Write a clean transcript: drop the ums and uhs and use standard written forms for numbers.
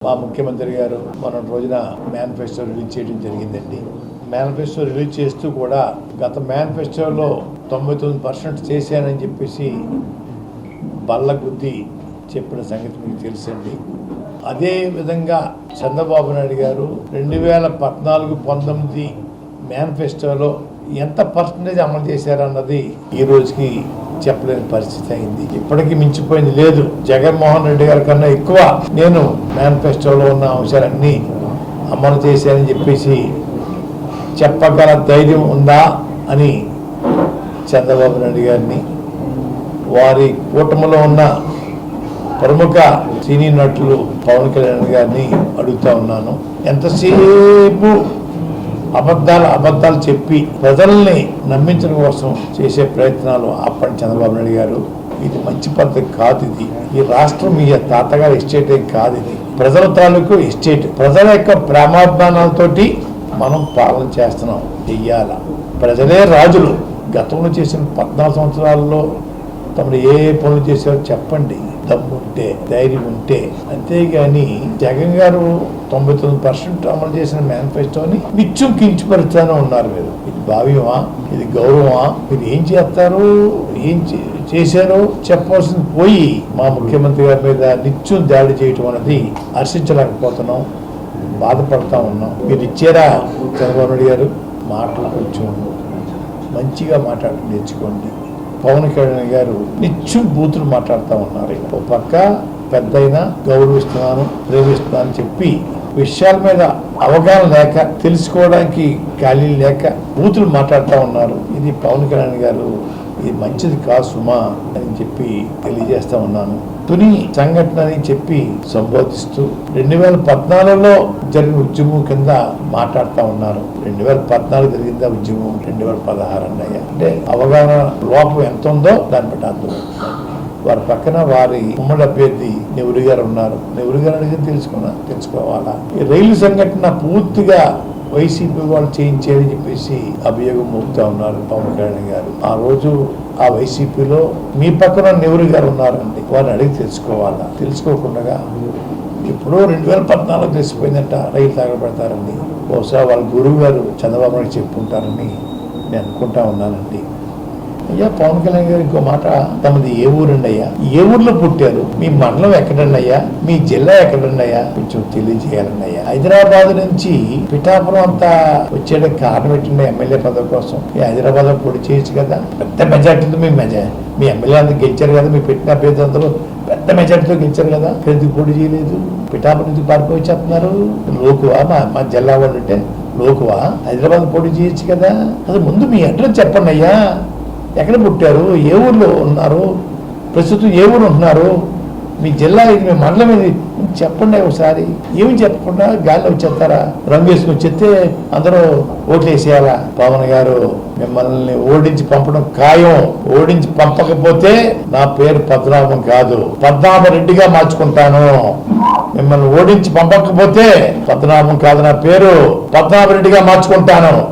మా ముఖ్యమంత్రి గారు మన రోజున మేనిఫెస్టో రిలీజ్ చేయడం జరిగిందండి. మేనిఫెస్టో రిలీజ్ చేస్తూ కూడా గత మేనిఫెస్టోలో 99% చేశానని చెప్పేసి బల్ల గుద్ది చెప్పిన సంగతి మీకు తెలుసండి. అదే విధంగా చంద్రబాబు నాయుడు గారు 2014-19 మేనిఫెస్టోలో ఎంత పర్సంటేజ్ అమలు చేశారన్నది ఈ రోజుకి చెప్పలేని పరిస్థితి అయింది. ఇప్పటికీ మించిపోయింది లేదు. జగన్మోహన్ రెడ్డి గారి కన్నా ఎక్కువ నేను మేనిఫెస్టోలో ఉన్న అంశాలన్నీ అమలు చేశానని చెప్పేసి చెప్పగల ధైర్యం ఉందా అని చంద్రబాబు నాయుడు గారిని, వారి కూటమిలో ఉన్న ప్రముఖ సినీ నటులు పవన్ కళ్యాణ్ గారిని అడుగుతా ఉన్నాను. ఎంతసేపు అబద్ధాలు చెప్పి ప్రజల్ని నమ్మించడం కోసం చేసే ప్రయత్నాలు ఆపండి చంద్రబాబు నాయుడు గారు. ఇది మంచి పద్ధతి కాదు. ఈ రాష్ట్రం మీ తాతగారి ఎస్టేట్ ఏం కాదు. ఇది ప్రజల తాలూకు ఎస్టేట్. ప్రజల యొక్క ప్రేమాభిమానాలతోటి మనం పాలన చేస్తున్నాం. చెయ్యాల. ప్రజలే రాజులు. గతంలో చేసిన 14 సంవత్సరాల్లో తమను ఏ పనులు చేశారో చెప్పండి, దమ్ముంటే, ధైర్యం ఉంటే. అంతేగాని జగన్ గారు 99% అమలు చేసిన మేనిఫెస్టోని నిత్యం కించపరుస్తూనే ఉన్నారు. మీరు ఇది భావ్యమా? ఇది గౌరవమా? మీరు ఏం చేస్తారు, ఏం చేశారో చెప్పవలసింది పోయి మా ముఖ్యమంత్రి గారి మీద నిత్యం దాడి చేయటం అనేది హర్షించలేకపోతున్నాం, బాధపడతా ఉన్నాం. మీరు ఇచ్చారా చంద్రబాబు నాయుడు గారు? మాటలు కొంచెం మంచిగా మాట్లాడి నేర్చుకోండి. పవన్ కళ్యాణ్ గారు నిత్యం బూతులు మాట్లాడుతూ ఉన్నారు. ఒక పక్క పెద్దయినా గౌరవిస్తున్నాను, ప్రేమిస్తున్నాను చెప్పి విషయాల మీద అవగాహన లేక, తెలుసుకోవడానికి ఖాళీ లేక బూతులు మాట్లాడుతూ ఉన్నారు. ఇది పవన్ కళ్యాణ్ గారు ఇది మంచిది కాదు సుమా అని చెప్పి తెలియజేస్తా ఉన్నాను. తుని సంఘటన అని చెప్పి సంబోధిస్తూ 2014లో జరిగిన ఉద్యమం కింద మాట్లాడుతూ ఉన్నారు. 2014 జరిగిందా ఉద్యమం? 2016 అన్నయ్య. అంటే అవగాహన లోపం ఎంత ఉందో దాన్ని బట్టి అర్థం. వారి పక్కన వారి ఉమ్మడి అభ్యర్థి నెహ్రూ గారు ఉన్నారు. నెహ్రూ గారు అడిగి తెలుసుకోవాలా? ఈ రైలు సంఘటన పూర్తిగా వైసీపీ వాళ్ళు చేయించేది చెప్పేసి అభియోగం మోపుతా ఉన్నారు పవన్ కళ్యాణ్ గారు. ఆ రోజు ఆ వైసీపీలో మీ పక్కన నెహ్రూ గారు ఉన్నారండి. వారిని అడిగి తెలుసుకోవాలా? తెలుసుకోకుండా ఎప్పుడో 2014 తెలిసిపోయిందంట రైలు తగలబెడతారండి. బహుశా వాళ్ళ గురువు గారు చంద్రబాబు నాయుడు చెప్పుకుంటారని నేను అనుకుంటా ఉన్నానండి. అయ్యా పవన్ కళ్యాణ్ గారు ఇంకో మాట, తమది ఏ ఊరండి అయ్యా? ఏ ఊర్లో పుట్టారు? మీ మండలం ఎక్కడండి అయ్యా? మీ జిల్లా ఎక్కడండి అయ్యా? కొంచెం తెలియజేయాలండి అయ్యా. హైదరాబాద్ నుంచి పిఠాపురం అంతా వచ్చేయడానికి కారణం పెట్టండి ఎమ్మెల్యే పదవి కోసం. ఈ హైదరాబాద్ పొడి చేయొచ్చు కదా. పెద్ద మెజార్టీతో మీ ఎమ్మెల్యే అందరూ గెలిచారు కదా. మీ పెట్టిన అభ్యర్థి అందరూ పెద్ద మెజార్టీతో గెలిచారు కదా. ఎందుకు పోటీ చేయలేదు? పిఠాపురం నుంచి పారిపోయి వచ్చేస్తున్నారు. లోకువా మా జిల్లా వాళ్ళు అంటే లోకువా? హైదరాబాద్ పోటీ చేయొచ్చు కదా. అది ముందు మీ అడ్రస్ చెప్పండి అయ్యా. ఎక్కడ పుట్టారు? ఏ ఊర్లో ఉన్నారు? ప్రస్తుతం ఏ ఊరు ఉంటున్నారు? మీ జిల్లా ఇది, మీ మండలం ఇది చెప్పండి ఒకసారి. ఏమి చెప్పకుండా గాలిలో వచ్చేస్తారా? రంగు వేసుకుని వచ్చేస్తే అందరూ ఓట్లు వేసేయాలా? పవన్ గారు మిమ్మల్ని ఓడించి పంపడం ఖాయం. ఓడించి పంపకపోతే నా పేరు పద్మనాభం కాదు, పద్మనాభరెడ్డిగా మార్చుకుంటాను. మిమ్మల్ని ఓడించి పంపకపోతే పద్మనాభం కాదు, నా పేరు పద్మనాభరెడ్డిగా మార్చుకుంటాను.